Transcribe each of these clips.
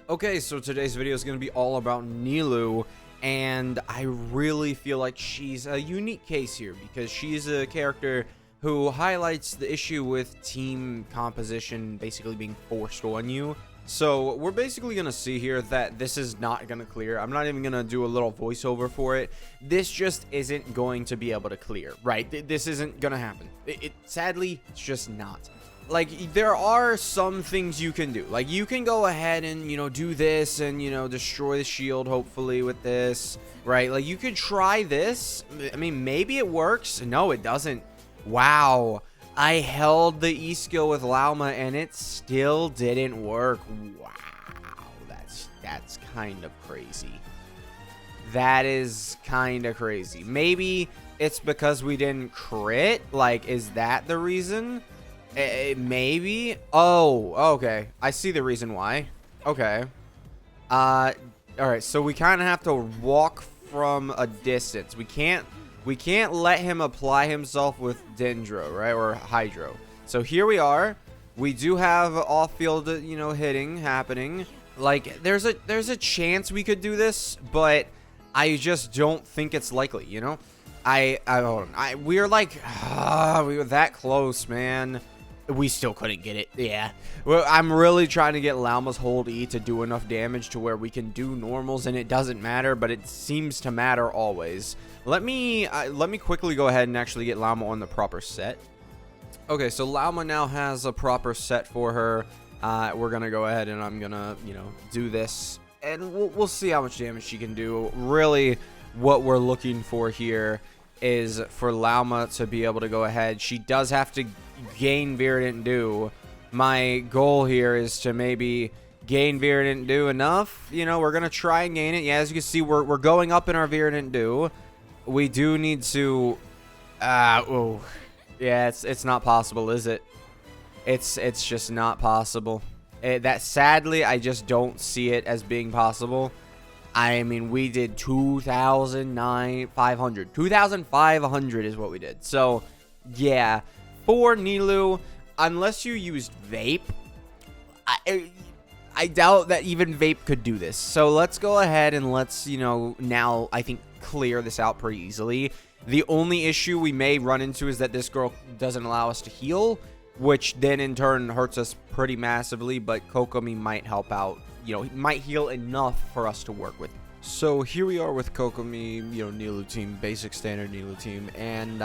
Okay, so today's video is going to be all about Nilou, and I really feel like she's a unique case here because she's a character who highlights the issue with team composition basically being forced on you. So we're basically going to see here that this is not going to clear. I'm not even going to do a little voiceover for it. This just isn't going to be able to clear, right? This isn't going to happen. Sadly, it's just not. Like, there are some things you can do. Like, you can go ahead and, do this and, destroy the shield, hopefully, with this, right? Like, you could try this. I mean, maybe it works. No, it doesn't. Wow. I held the E skill with Lauma, and it still didn't work. Wow. That's kind of crazy. That is kind of crazy. Maybe it's because we didn't crit. Like, is that the reason? Maybe. Oh, okay. I see the reason why. Okay. All right. So we kind of have to walk from a distance. We can't let him apply himself with Dendro, right? Or Hydro. So here we are. We do have off-field, hitting happening. Like, there's a chance we could do this, but I just don't think it's likely, hold on. We were like, we were that close, man. We still couldn't get it. Yeah. Well, I'm really trying to get Lauma's hold E to do enough damage to where we can do normals, and it doesn't matter, but it seems to matter always. Let me quickly go ahead and actually get Lauma on the proper set. Okay, so Lauma now has a proper set for her. We're gonna go ahead and I'm gonna, do this, and we'll see how much damage she can do. Really, what we're looking for here is for Lauma to be able to go ahead. She does have to gain Virident Dew. My goal here is to maybe gain Virident Dew enough. We're gonna try and gain it. Yeah, as you can see, we're going up in our Virident Dew. We do need to oh yeah, it's not possible, is it? It's just not possible. That sadly, I just don't see it as being possible. I mean, we did 2,500. 2,500 is what we did. So, yeah. For Nilou, unless you used Vape, I doubt that even Vape could do this. So, let's go ahead and let's, now, I think, clear this out pretty easily. The only issue we may run into is that this girl doesn't allow us to heal, which then, in turn, hurts us pretty massively, but Kokomi might help out. He might heal enough for us to work with. So here we are with Kokomi, Nilou team, basic standard Nilou team, and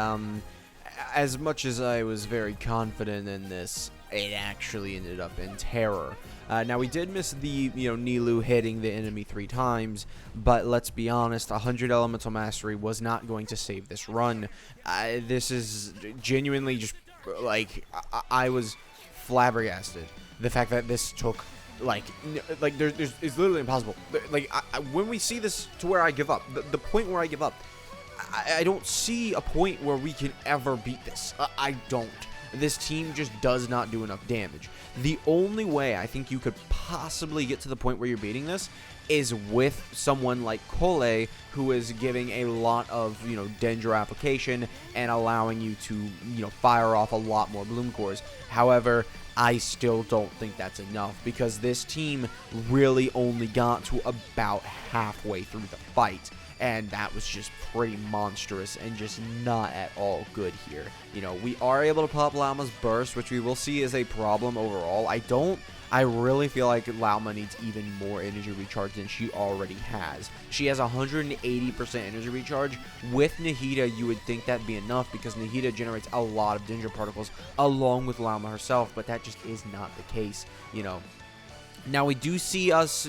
as much as I was very confident in this, it actually ended up in terror. Now we did miss the, Nilou hitting the enemy 3 times, but let's be honest, 100 elemental mastery was not going to save this run. This is genuinely just, like, I was flabbergasted. The fact that this took, it's literally impossible. Like, when we see this to where I give up, the point where I give up, I don't see a point where we can ever beat this. I don't. This team just does not do enough damage. The only way I think you could possibly get to the point where you're beating this is with someone like Kole, who is giving a lot of, Dendro application and allowing you to, fire off a lot more Bloom Cores. However, I still don't think that's enough because this team really only got to about halfway through the fight. And that was just pretty monstrous and just not at all good here. We are able to pop Lauma's burst, which we will see is a problem overall. I really feel like Lauma needs even more energy recharge than she already has. She has 180% energy recharge. With Nahida, you would think that'd be enough because Nahida generates a lot of Dendro particles along with Lauma herself, but that just is not the case, Now, we do see us,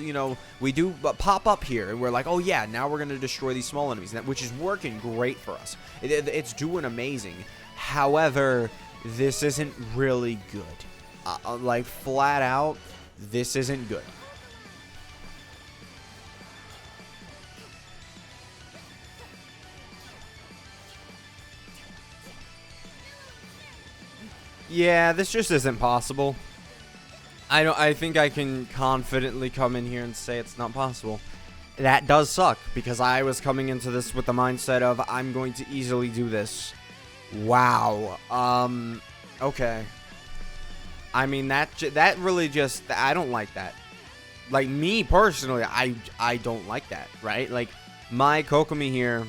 we do pop up here, and we're like, oh, yeah, now we're going to destroy these small enemies, which is working great for us. It's doing amazing. However, this isn't really good. Like, flat out, this isn't good. Yeah, this just isn't possible. I think I can confidently come in here and say it's not possible. That does suck, because I was coming into this with the mindset of I'm going to easily do this. Wow. Okay. I mean, that really just, I don't like that. Like, me personally, I don't like that, right? Like, my Kokomi here,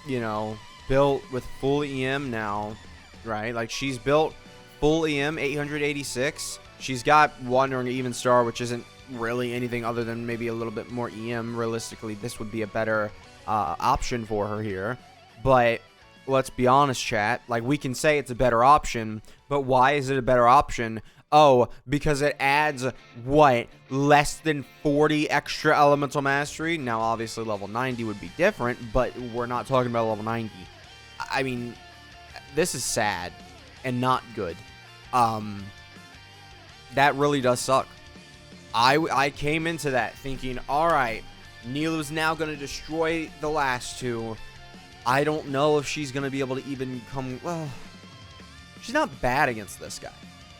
you know, built with full EM now, right? Like, she's built full EM, 886. She's got Wandering Even Star, which isn't really anything other than maybe a little bit more EM. Realistically, this would be a better option for her here. But let's be honest, chat. Like, we can say it's a better option, but why is it a better option? Oh, because it adds, what, less than 40 extra elemental mastery? Now, obviously, level 90 would be different, but we're not talking about level 90. I mean, this is sad and not good. That really does suck. I came into that thinking, alright, Nilou's now going to destroy the last two. I don't know if she's going to be able to even come... Well, she's not bad against this guy.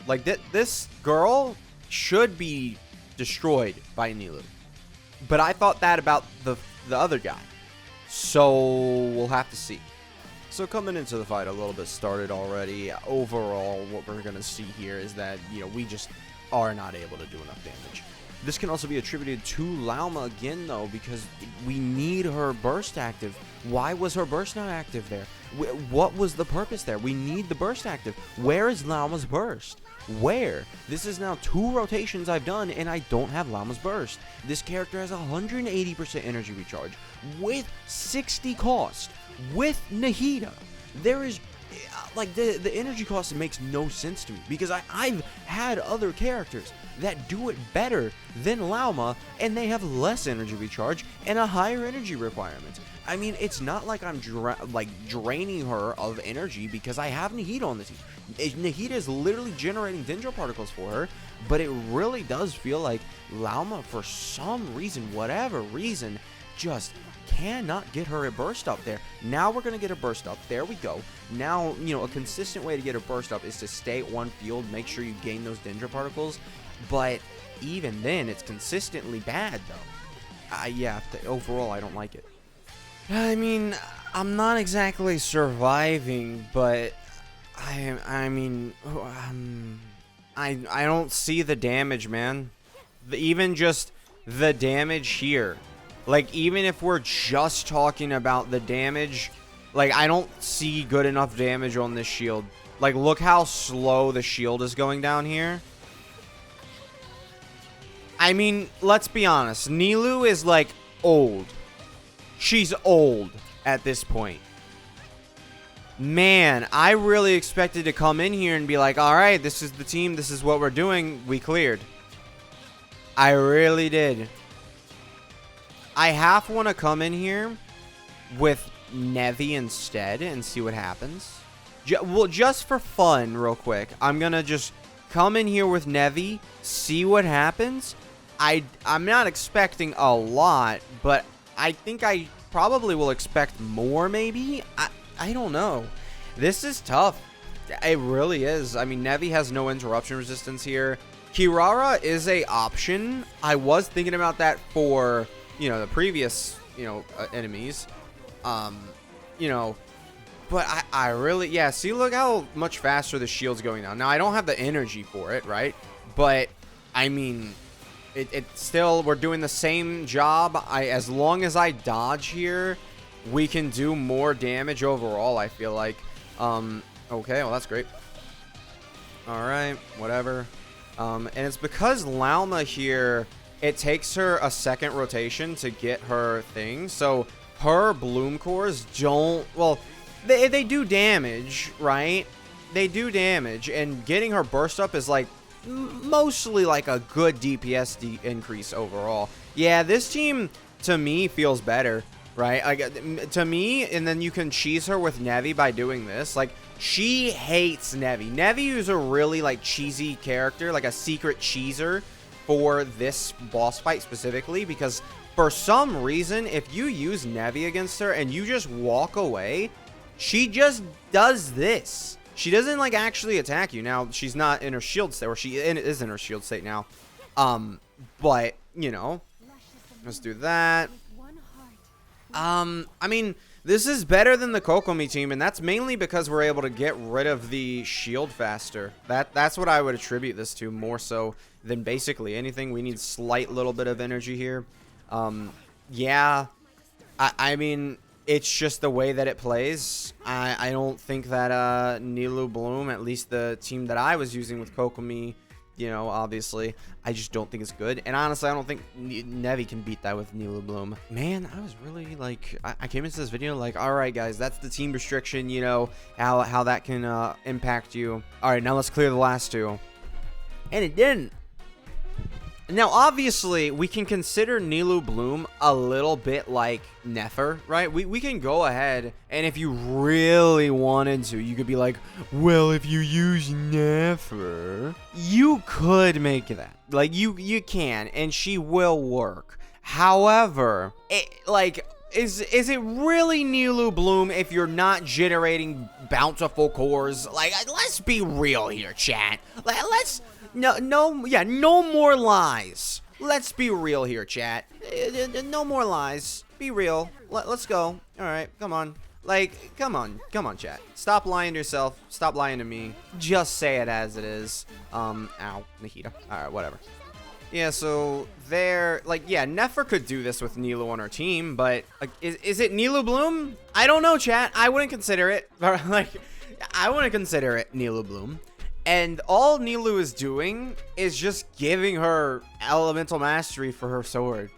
Like, this girl should be destroyed by Nilou. But I thought that about the other guy. So, we'll have to see. So, coming into the fight a little bit started already. Overall, what we're going to see here is that, you know, we just are not able to do enough damage. This can also be attributed to Lauma again, though, because we need her burst active. Why was her burst not active there? What was the purpose there? We need the burst active. Where is Lauma's burst? Where? This is now 2 rotations I've done, and I don't have Lauma's burst. This character has 180% energy recharge with 60 cost with Nahida. There is... Like, the energy cost makes no sense to me, because I've had other characters that do it better than Lauma, and they have less energy recharge and a higher energy requirement. I mean, it's not like I'm draining her of energy, because I have Nahida on the team. Nahida is literally generating dendro particles for her, but it really does feel like Lauma, for some reason, whatever reason, just cannot get her a burst up there. Now we're going to get a burst up. There we go. Now, you know, a consistent way to get a burst up is to stay on field, make sure you gain those dendro particles. But even then, it's consistently bad, though. Yeah, overall, I don't like it. I mean, I'm not exactly surviving, but I mean, I don't see the damage, man. Even just the damage here. Like, even if we're just talking about the damage, like, I don't see good enough damage on this shield. Like, look how slow the shield is going down here. I mean, let's be honest. Nilou is, like, old. She's old at this point. Man, I really expected to come in here and be like, alright, this is the team. This is what we're doing. We cleared. I really did. I half want to come in here with Nevi instead and see what happens. Well, just for fun, real quick, I'm going to just come in here with Nevi, see what happens. I'm not expecting a lot, but I think I probably will expect more, maybe. I don't know. This is tough. It really is. I mean, Nevi has no interruption resistance here. Kirara is a option. I was thinking about that for... you know, the previous, you know, enemies, you know, but I really, yeah, see, look how much faster the shield's going down. Now, I don't have the energy for it, right? But, I mean, it still, we're doing the same job. As long as I dodge here, we can do more damage overall, I feel like. Okay, well, that's great. All right, whatever. And it's because Lauma here... It takes her a second rotation to get her thing. So her bloom cores don't... Well, they do damage, right? They do damage. And getting her burst up is like... mostly like a good DPS increase overall. Yeah, this team, to me, feels better, right? Like, to me, and then you can cheese her with Nevi by doing this. Like, she hates Nevi. Nevi is a really, like, cheesy character. Like, a secret cheeser. For this boss fight specifically, because for some reason, if you use Nevi against her and you just walk away, she just does this. She doesn't, like, actually attack you. Now, she's not in her shield state, or she is in her shield state now. But, you know, let's do that. I mean, This is better than the Kokomi team, and that's mainly because we're able to get rid of the shield faster. That's what I would attribute this to, more so than basically anything. We need slight little bit of energy here. Yeah, I mean, it's just the way that it plays. I don't think that Nilou Bloom, at least the team that I was using with Kokomi, you know, obviously, I just don't think it's good. And honestly, I don't think Nevi can beat that with Nilou Bloom. Man, I was really like, I came into this video like, all right, guys, that's the team restriction, you know, how that can impact you. All right, now let's clear the last two. And it didn't. Now, obviously, we can consider Nilou Bloom a little bit like Nefer, right? We can go ahead, and if you really wanted to, you could be like, well, if you use Nefer, you could make that. Like, you can, and she will work. However, is it really Nilou Bloom if you're not generating bountiful cores? Like, let's be real here, chat. No more lies. Let's be real here, chat. No more lies. Be real. Let's go. All right, come on. Like, come on, chat. Stop lying to yourself. Stop lying to me. Just say it as it is. Ow, Nikita. All right, whatever. Yeah, so there, like, yeah, Nefer could do this with Nilou on her team, but like, is it Nilou Bloom? I don't know, chat. I wouldn't consider it. Like, I wouldn't consider it Nilou Bloom. And all Nilou is doing is just giving her elemental mastery for her sword.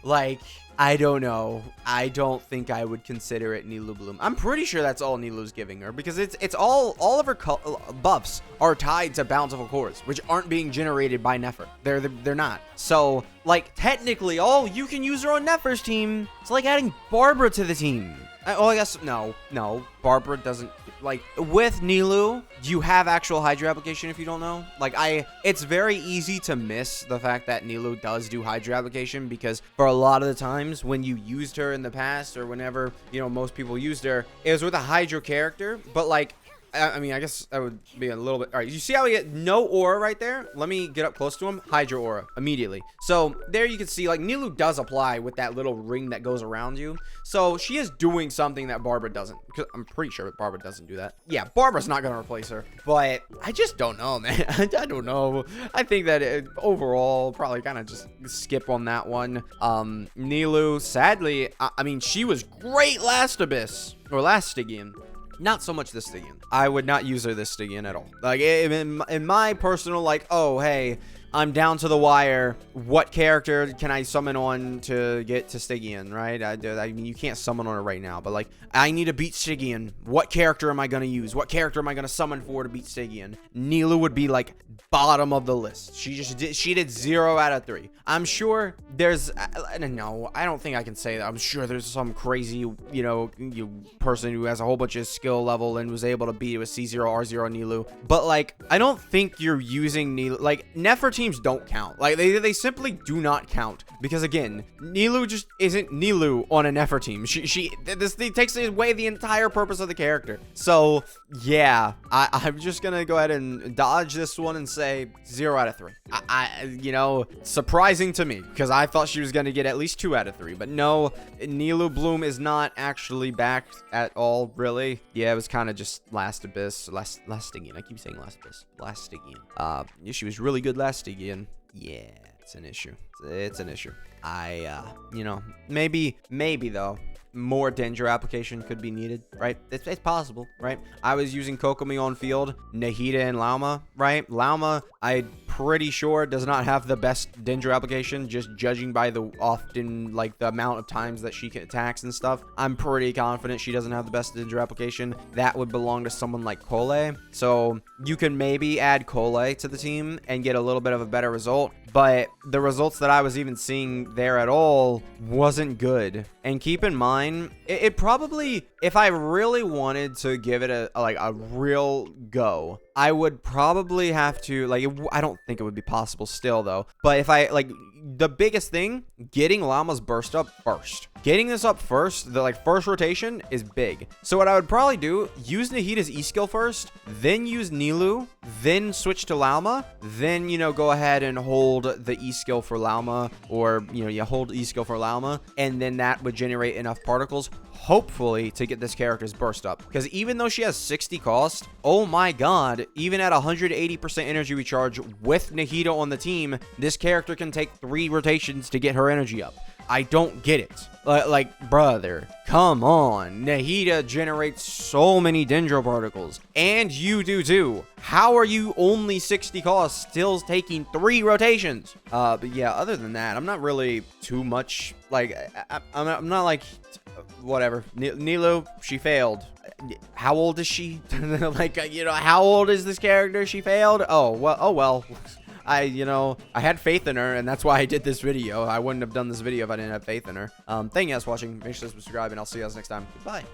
Like, I don't know. I don't think I would consider it Nilou Bloom. I'm pretty sure that's all Nilou's giving her, because it's all of her buffs are tied to bountiful cores, which aren't being generated by Nefer. They're not. So, like, technically, you can use her on Nefer's team. It's like adding Barbara to the team. I guess no. Barbara doesn't. Like, with Nilou, you have actual Hydra application if you don't know. Like, it's very easy to miss the fact that Nilou does do Hydra application, because for a lot of the times when you used her in the past, or whenever, you know, most people used her, it was with a Hydra character. But, like, I mean, I guess that would be a little bit. All right, you see how we get no aura right there? Let me get up close to him. Hydra aura immediately. So there you can see, like, Nilou does apply with that little ring that goes around you. So she is doing something that Barbara doesn't. Because I'm pretty sure Barbara doesn't do that. Yeah, Barbara's not going to replace her. But I just don't know, man. I don't know. I think that overall, probably kind of just skip on that one. Nilou, sadly, I mean, she was great last Abyss. Or last Stygian. Not so much this Stygian. I would not use her this Stygian at all. Like, in my personal, like, oh, hey, I'm down to the wire. What character can I summon on to get to Stygian, right? I mean, you can't summon on her right now, but, like, I need to beat Stygian. What character am I going to use? What character am I going to summon for to beat Stygian? Nilou would be, like, bottom of the list. She did 0 out of 3. I'm sure there's, no, I don't think I can say that. I'm sure there's some crazy, you know, person who has a whole bunch of skill level and was able to beat it with C0, R0 Nilou. But, like, I don't think you're using Nilou. Like, Nefer teams don't count. Like, they simply do not count. Because, again, Nilou just isn't Nilou on a Nefer team. This thing takes away the entire purpose of the character. So, yeah, I'm just gonna go ahead and dodge this one and say 0 out of 3. You know, surprising to me, because I thought she was gonna get at least 2 out of 3. But no, Nilou Bloom is not actually back at all, really. Yeah, it was kind of just last Abyss, last Stygian. I keep saying last Abyss, last Stygian. Yeah, she was really good last Stygian. Yeah, it's an issue. It's an issue. You know, maybe though, more Dendro application could be needed, right? It's possible, right? I was using Kokomi on field, Nahida and Lauma, right? Lauma, I'm pretty sure does not have the best Dendro application, just judging by the often, like, the amount of times that she attacks and stuff. I'm pretty confident she doesn't have the best Dendro application. That would belong to someone like Kole. So you can maybe add Kole to the team and get a little bit of a better result. But the results that I was even seeing there at all wasn't good. And keep in mind, it probably, if I really wanted to give it a real go, I would probably have to, like, I don't think it would be possible still, though. But if I, like, the biggest thing, getting Llama's burst up first. Getting this up first, the, like, first rotation is big. So what I would probably do, use Nahida's E-skill first, then use Nilou, then switch to Lauma, then, you know, go ahead and hold the E-skill for Lauma, or, you know, you hold E-skill for Lauma, and then that would generate enough particles hopefully, to get this character's burst up. Because even though she has 60 cost, oh my god, even at 180% energy recharge with Nahida on the team, this character can take 3 rotations to get her energy up. I don't get it. Like, brother, come on. Nahida generates so many Dendro particles. And you do too. How are you only 60 cost still taking 3 rotations? But yeah, other than that, I'm not really too much, like, I'm not like, whatever. Nilou, she failed. How old is she? Like, you know, how old is this character? She failed? Oh, well. I had faith in her, and that's why I did this video. I wouldn't have done this video if I didn't have faith in her. Thank you guys for watching. Make sure to subscribe, and I'll see you guys next time. Goodbye.